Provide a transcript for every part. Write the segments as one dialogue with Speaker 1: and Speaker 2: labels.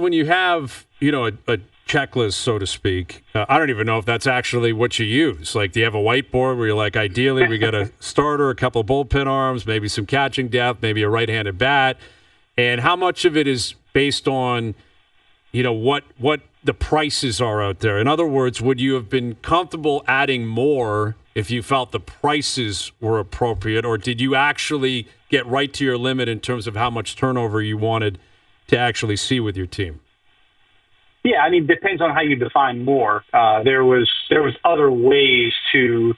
Speaker 1: When you have, a checklist, so to speak, I don't even know if that's actually what you use. Like, do you have a whiteboard where you're like, ideally, we got a starter, a couple of bullpen arms, maybe some catching depth, maybe a right-handed bat? And how much of it is based on, what the prices are out there? In other words, would you have been comfortable adding more if you felt the prices were appropriate, or did you actually get right to your limit in terms of how much turnover you wanted to actually see with your team?
Speaker 2: Yeah, I mean, depends on how you define more. There was other ways to,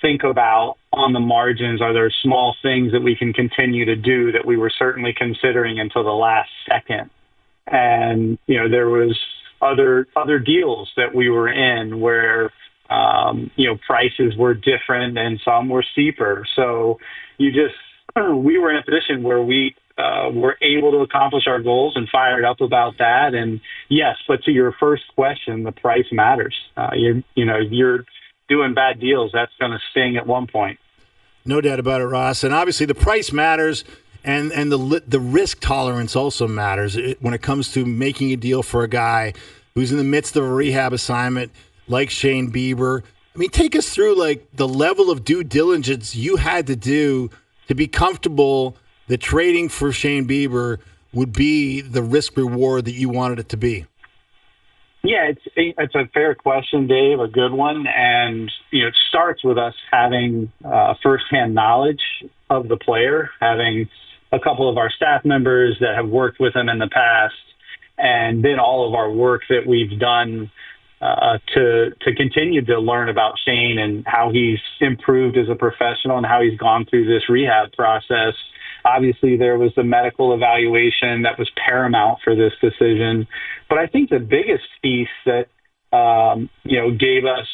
Speaker 2: think about on the margins. Are there small things that we can continue to do that we were certainly considering until the last second? And there was other deals that we were in where prices were different and some were steeper. So we were in a position where we were able to accomplish our goals and fired up about that. And yes, but to your first question, the price matters. You're doing bad deals. That's going to sting at one point.
Speaker 3: No doubt about it, Ross. And obviously the price matters. And the risk tolerance also matters when it comes to making a deal for a guy who's in the midst of a rehab assignment like Shane Bieber. I mean, take us through the level of due diligence you had to do to be comfortable that trading for Shane Bieber would be the risk reward that you wanted it to be.
Speaker 2: Yeah, it's a fair question, Dave, a good one. And, it starts with us having firsthand knowledge of the player, having a couple of our staff members that have worked with him in the past, and then all of our work that we've done to continue to learn about Shane and how he's improved as a professional and how he's gone through this rehab process. Obviously, there was the medical evaluation that was paramount for this decision. But I think the biggest piece that, gave us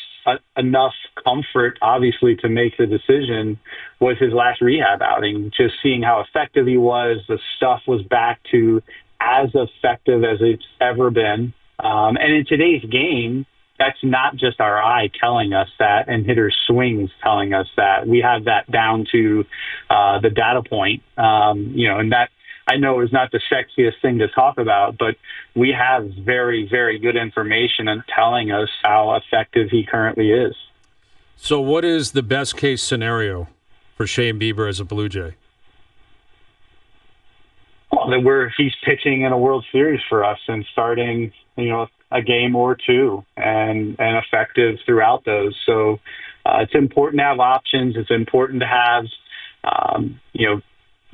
Speaker 2: enough comfort, obviously, to make the decision was his last rehab outing. Just seeing how effective he was, the stuff was back to as effective as it's ever been. And in today's game, that's not just our eye telling us that and hitter swings telling us that. We have that down to the data point, and that I know is not the sexiest thing to talk about, but we have very, very good information and telling us how effective he currently is.
Speaker 1: So what is the best case scenario for Shane Bieber as a Blue Jay?
Speaker 2: Well, that he's pitching in a World Series for us and starting, a game or two and effective throughout those. So it's important to have options. It's important to have,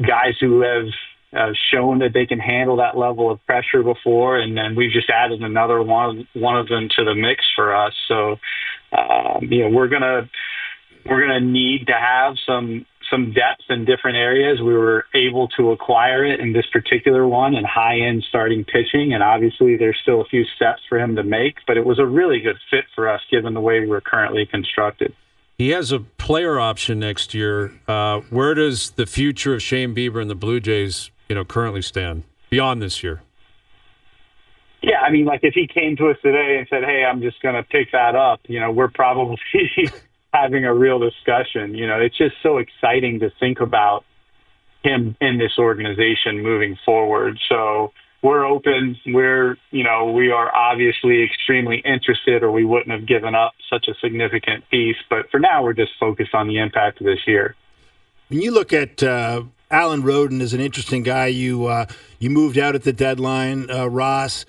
Speaker 2: guys who have shown that they can handle that level of pressure before. And then we've just added another one of them to the mix for us. So, we're going to need to have some depth in different areas. We were able to acquire it in this particular one and high-end starting pitching, and obviously there's still a few steps for him to make, but it was a really good fit for us given the way we're currently constructed.
Speaker 1: He has a player option next year. Where does the future of Shane Bieber and the Blue Jays, currently stand beyond this year?
Speaker 2: Yeah, I mean, if he came to us today and said, hey, I'm just going to pick that up, we're probably having a real discussion. It's just so exciting to think about him in this organization moving forward. So we're open. We are obviously extremely interested, or we wouldn't have given up such a significant piece. But for now, we're just focused on the impact of this year.
Speaker 3: When you look at Allan Rhoden as an interesting guy, you moved out at the deadline, Ross.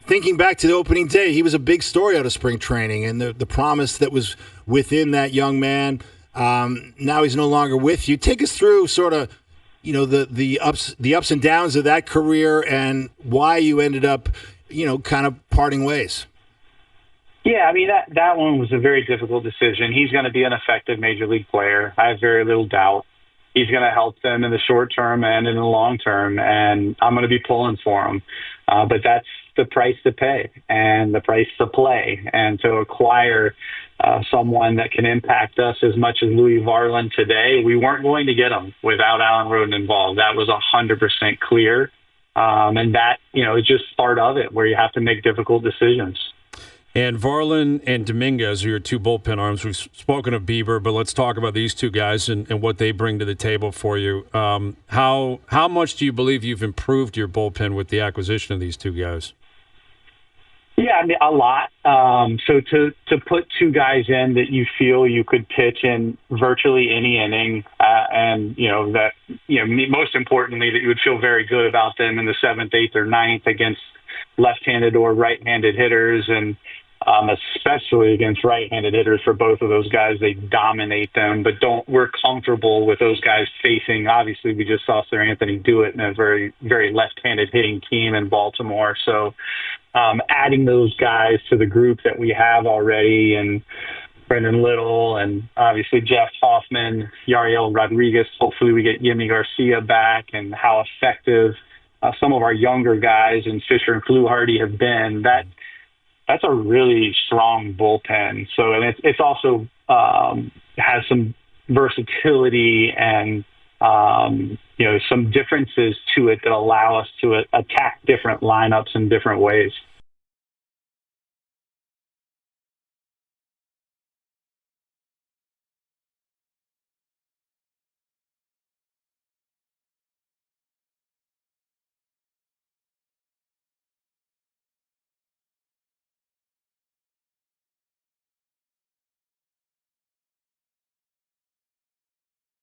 Speaker 3: Thinking back to the opening day, he was a big story out of spring training and the promise that was within that young man. Now he's no longer with you. Take us through sort of, the ups and downs of that career and why you ended up, kind of parting ways.
Speaker 2: Yeah, I mean, that one was a very difficult decision. He's going to be an effective major league player. I have very little doubt. He's going to help them in the short term and in the long term, and I'm going to be pulling for him. But that's the price to pay and the price to play, and to acquire someone that can impact us as much as Louis Varland today. We weren't going to get him without Allan Rhoden involved. That was 100% clear. And that, is just part of it where you have to make difficult decisions.
Speaker 1: And Varlin and Dominguez are your two bullpen arms. We've spoken of Bieber, but let's talk about these two guys and what they bring to the table for you. How much do you believe you've improved your bullpen with the acquisition of these two guys?
Speaker 2: Yeah, I mean, a lot. So to put two guys in that you feel you could pitch in virtually any inning, and most importantly, that you would feel very good about them in the 7th, 8th, or 9th against left-handed or right-handed hitters, and especially against right-handed hitters. For both of those guys, they dominate them, but we're comfortable with those guys facing. Obviously, we just saw Sir Anthony do it in a very, very left-handed hitting team in Baltimore. So adding those guys to the group that we have already, and Brendan Little, and obviously Jeff Hoffman, Yariel Rodriguez. Hopefully we get Yimi Garcia back, and how effective some of our younger guys and Fisher and Fluharty have been. That's a really strong bullpen. So, and it's also has some versatility and some differences to it that allow us to attack different lineups in different ways.